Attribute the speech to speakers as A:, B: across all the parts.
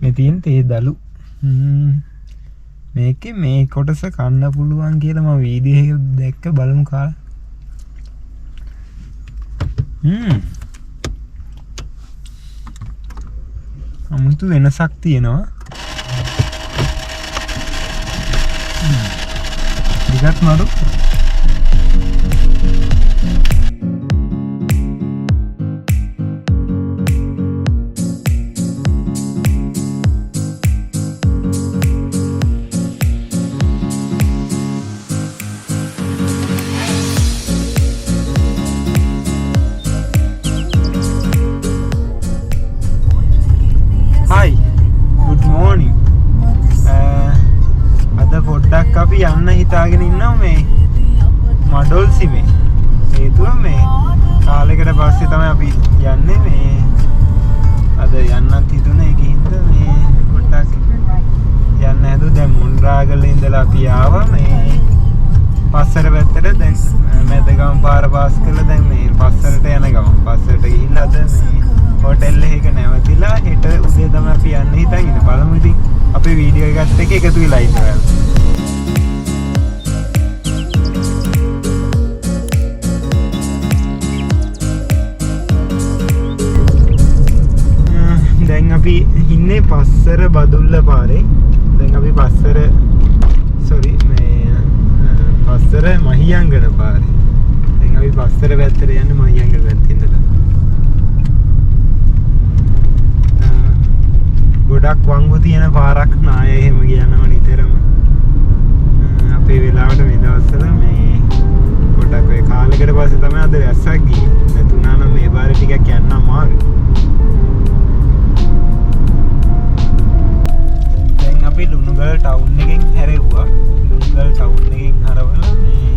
A: මේ තියෙන තේ දලු. මේකේ මේ කොටස කන්න පුළුවන් කියලා මම වීඩියෝ එකක දැක්ක බලමු කාලා. අමුතු වෙනසක් තියෙනවා. ටිකක් නඩු. අපි යන්න හිතාගෙන ඉන්නවා මේ මඩොල්සිමේ. හේතුව මේ කාලෙකට පස්සේ තමයි අපි යන්නේ මේ අද යන්නත් හිතුනේ ඒකින්ද මේ පොඩ්ඩක් යන්න හැදුවා. දැන් මුන්රාගල ඉඳලා අපි ආවා මේ පස්සර පැත්තට. දැන් මැදගම පාර පාස් කරලා දැන් මේ පස්සරට යන ගමන් පස්සරට ගිහිල්ලා අද මේ හෝටල් එකක නැවතිලා හෙට උදේ තමයි අපි යන්න හිතාගෙන ඉන්නේ. බලමු ඉතින් අපේ වීඩියෝ එකත් එක්ක එකතු වෙලා ඉන්නවා. දැන් අපි ඉන්නේ පස්සර බදුල්ල පාරේ. දැන් අපි පස්සර පස්සර මහියංගන පාරේ. දැන් අපි පස්සර පැත්තට යන්නේ මහියංගන පැත්තේ ඉඳලා. ගොඩක් වංගු තියෙන පාරක් නාය එහෙම කියනවා නිතරම. අපේ වෙලාවට මේ දවස්වල මේ ගොඩක් ඔය කාලෙකට පස්සේ තමයි අද වැස්සක් ගියේ. නැතුණා නම් මේ පාරේ ටිකක් යන්න අමාරුයි. අපි ලුණුගල ටවුන් එකෙන් හැරෙව්වා. ලුණුගල ටවුන් එකෙන් හරවලා මේ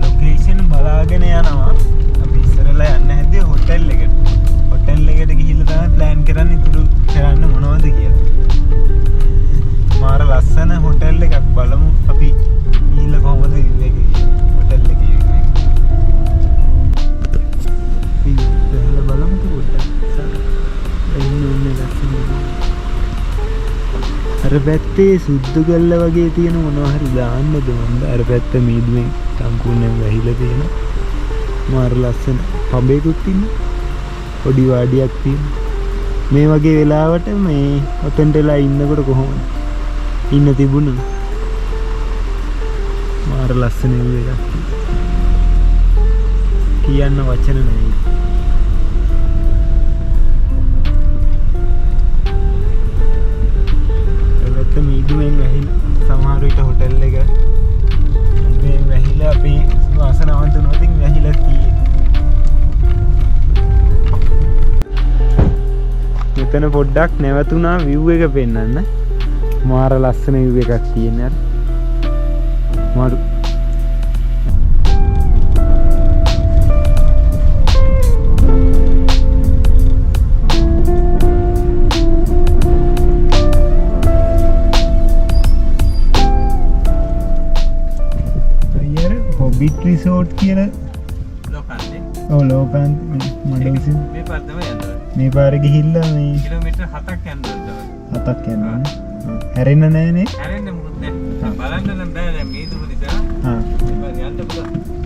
A: ලොකේෂන් බලාගෙන යනවා. අපි ඉස්සරලා යන්න හැදුවේ හොටෙල් එකට. හොටෙල් එකට ගිහිල්ලා තමයි ප්ලෑන් කරන්නේ ඉතුරු කරන්න මොනවද කියලා. මාර ලස්සන හොටෙල් එකක් බලමු අපි ගිහිල්ලා කොහොමද ඉන්නේ කියලා. හොටෙල් එකේ ඉන්නේ. අපි ගිහලා බලමු පොඩ්ඩක්. එන්නේ ලස්සන. අර පැත්තේ සුද්දු ගල්ල වගේ තියෙන මොනවා හරි දාන්නද මන්ද. අර පැත්ත මීදුමෙන් සම්පූර්ණයෙන් වැහිලා තියෙන මාර ලස්සන පඹයකුත් ඉන්න. පොඩි වාඩියක් තියෙන. මේ වගේ වෙලාවට මේ ඔතෙන්ටලා ඉන්නකොට කොහොමද ඉන්න තිබුණා. මාර ලස්සන එකක්. කියන්න වචන නැහැ. මීදුමෙන් වැහිලා සමහර විට හොටෙල් එක මීදුමෙන් වැහිලා අපි වාසනාවන්ත වුණොත් වැහිලා තියෙන්නේ. මෙතන පොඩ්ඩක් නැවතුණා view එක පෙන්නන්න. මාර ලස්සන view එකක් තියෙන අර මාරු Hobbit resort කියලා ලෝකන්නේ. ඔව් ලෝකන් මඩොල්සිම. මේ පාර තමයි යන්නේ. මේ පාරේ ගිහිල්ලා මේ කිලෝමීටර් 7ක් යන්න ඕනේ. 7ක් යන්න ඕනේ. හැරෙන්න නැහනේ. හැරෙන්න මොකුත් නැහැ. බලන්න නම් බෑ දැන් මේ දුර නිසා. මේ පාරේ යන්න පුළුවන්.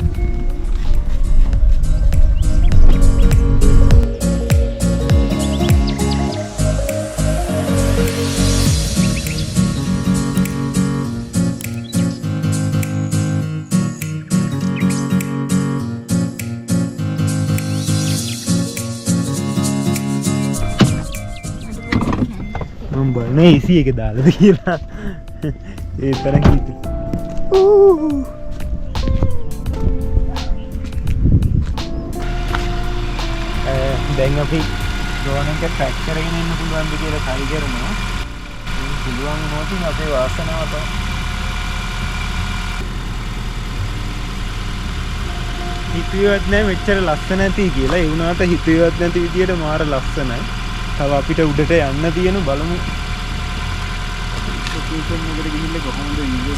A: බලන AC එක දාලාද කියලා ඒ තරම් හිතේ. දැන් අපි ඩ්‍රෝන් එක ට්‍රැක් කරගෙන ඉන්න පුළුවන්ද කියලා try කරනවා. පුළුවන් වුණොත් අපේ වාසනාව තමයි. හිතුවත් නෑ මෙච්චර ලස්සන නැති කියලා. ඒ වුණාට හිතුවත් නැති විදියට මාර ලස්සනයි. තව අපිට උඩට යන්න තියෙන බලමු. ලොකේෂන් එකට ගිහිල්ලා කොහොමද ඉන්නේ?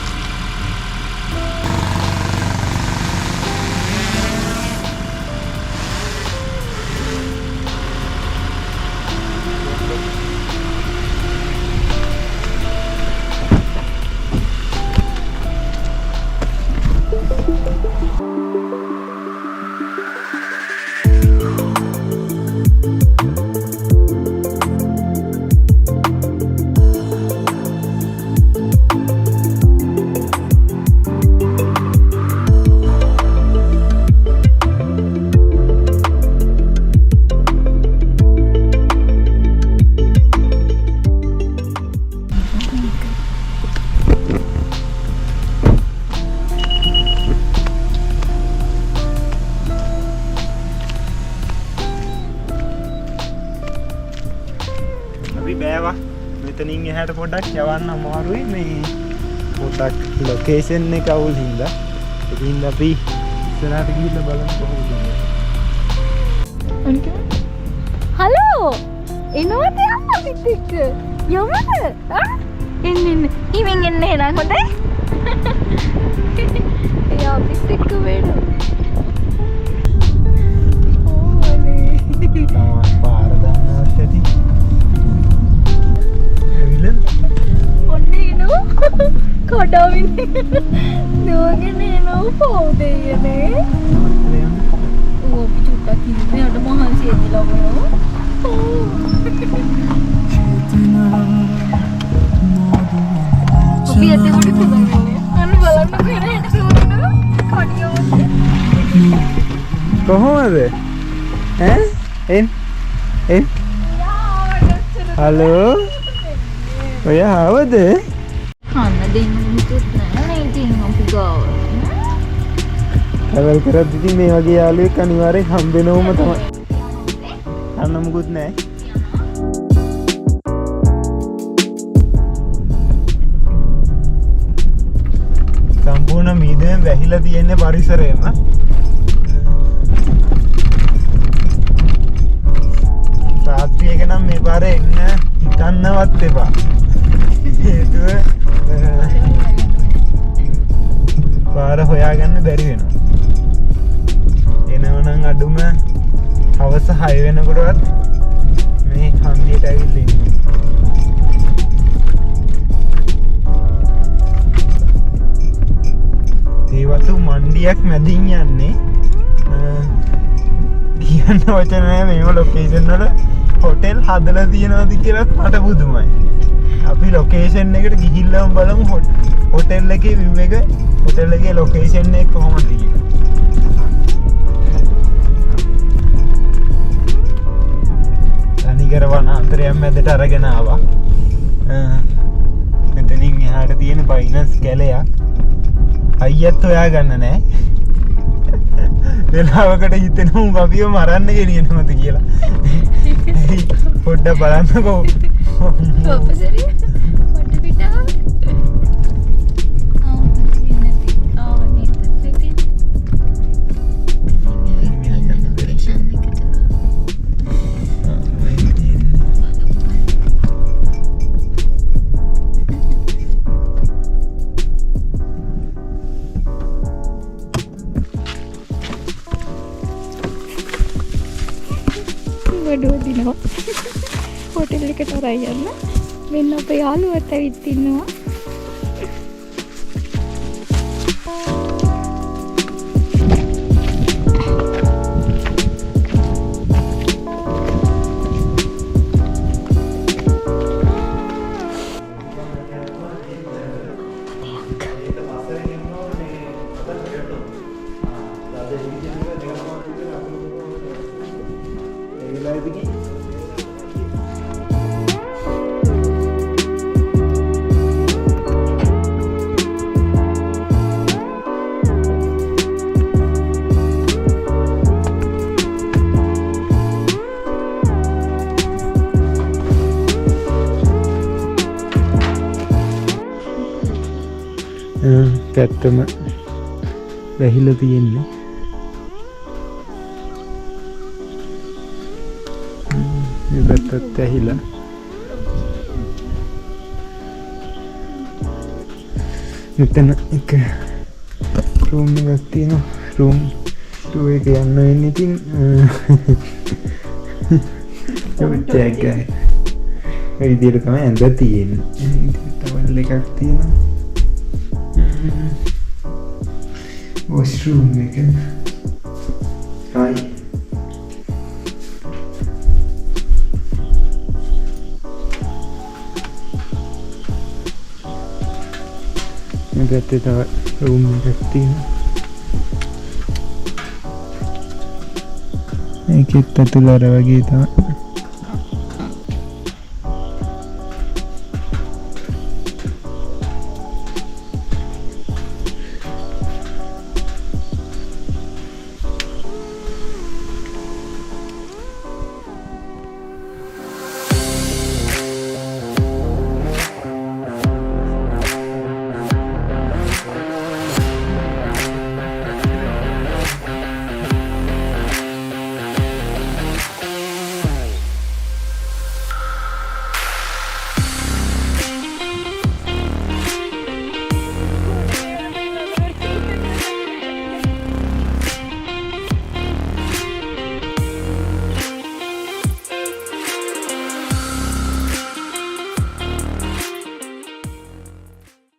A: ආවා. මෙතනින් එහාට පොඩ්ඩක් යවන්න අමාරුයි මේ පොඩ්ඩක් ලොකේෂන් එක අවුල් හින්දා. ඒකින්ද අපි ඉස්සරහට ගිහිල්ලා බලමු කොහොමද කියන්නේ.
B: හලෝ එනවද අපිත් එක්ක යමුද? එන්න ඉවෙන් එන්න එහෙනම් හොඳයි. එයා අපිත් එක්ක වෙන්න.
A: පාර දාන්නවත් ඇති. ඇවිල්ලා
B: ඔන්නේ නෝ කඩාවින් නෝගෙන නෝ පොදේයනේ. අපි චුට්ටක් ඉන්නේ අර මහන්සි ඇදිලා වුණා. අපි ඇත්තේ මොකද කරන්නේ? අන්න බලන්න පෙරේට සෝරනවා. කඩියවන්නේ.
A: කොහොමද? එන් හලෝ ඔය ආවද?
B: කන්න දෙන්න මුකුත් නැහැ ඉතින් අපි ගාව.
A: ට්‍රැවල් කරද්දී ඉතින් මේ වගේ යාළුවෙක් අනිවාර්යෙන් හම්බ වෙනවම තමයි. අන්න මුකුත් නැහැ. සම්පූර්ණ මීදුමෙන් වැහිලා තියෙන පරිසරයම රාත්‍රියක නම් මේ පාරේ එන්න හිතන්නවත් එපා. හේතුව පාර හොයාගන්න බැරි වෙනවා. එනවනම් අඩුම හවස 6 වෙනකොටවත් මේ හන්දියට ඇවිල්ලා ඉන්නවා. ඒවතු මණ්ඩියක් මැදින් යන්නේ. කියන්න වචන නැහැ මේව ලොකේෂන් වල හොටෙල් හදලා තියෙනවද කියලාත් මට පුදුමයි. අපි ලොකේෂන් එකට ගිහිල්ලාම බලමු හොටෙල් එකේ view එක හොටෙල් එකේ ලොකේෂන් එක කොහොමද කියලා. තනිකර වනාන්තරයක් මැදට අරගෙන ආවා. මෙතනින් එහාට තියෙන බයිනස් කැලයක් අයියත් හොයාගන්න නැහැ. වෙලාවකට හිතෙනවා උඹ අපිව මරන්න ගෙනියනවද කියලා. පොඩ්ඩක් බලන්නකෝ.
B: ඔපසරිය පොඩ්ඩ පිටාව. වඩුව දිනවා හොටෙල් එකට අරන් යන්න. මෙන්න අපේ යාළුවත් ඇවිත් ඉන්නවා.
A: පැත්තම වැහිලා තියෙන්නේ. මේ පැත්තත් ඇහිලා. මෙතන එක රූම් එකක් තියෙනවා. රූම් 2 එක යන්න වෙන්නේ ඉතින් ඒ විදිහට තමයි ඇඳ තියෙන්නේ. ටවල් එකක් තියෙනවා. washroom එක. හයි. මේ පැත්තේ තව රූම් එකක් තියෙනවා. ඒකෙත් ඇතුළ අර වගේ තමයි.